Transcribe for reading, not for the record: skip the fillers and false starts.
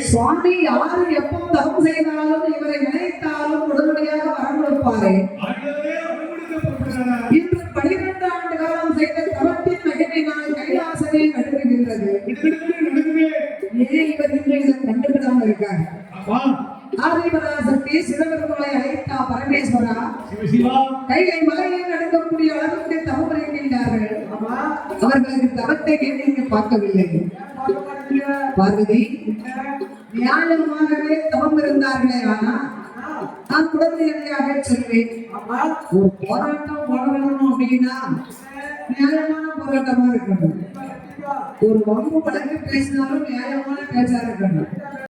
சுவாமி யாரு எப்போ தவம் செய்தாலும் இவரை நினைத்தாலும் உடனடியாக வரம் கொடுப்பாரே. இன்று 12 ஆண்டு காலம் செய்த தவத்தின் மகிமையினால் கைலாசமே நடுங்குகின்றது. ஏன் இவர் இன்று இதை கண்டுபிடாம இருக்காரு? ஆதிபராசக்தி சிவபெருமானை அழைத்தா பரமேஸ்வரா கைலை மலையை நடக்கக்கூடிய அளவுக்கு தவம் இருக்கின்றார்கள். அவர்களுக்கு தவத்தை நீங்க பார்க்கவில்லை. பார்வதி நியாயமாகவே தவம் இருந்தார்களே. ஆனா நான் குழந்தையாக சொல்வேன், ஒரு போராட்டம் போடணும் அப்படின்னா நியாயமான போராட்டமா இருக்கணும். ஒரு வம்பு வழக்கு பேசினாலும் நியாயமான பேச்சா இருக்கணும்.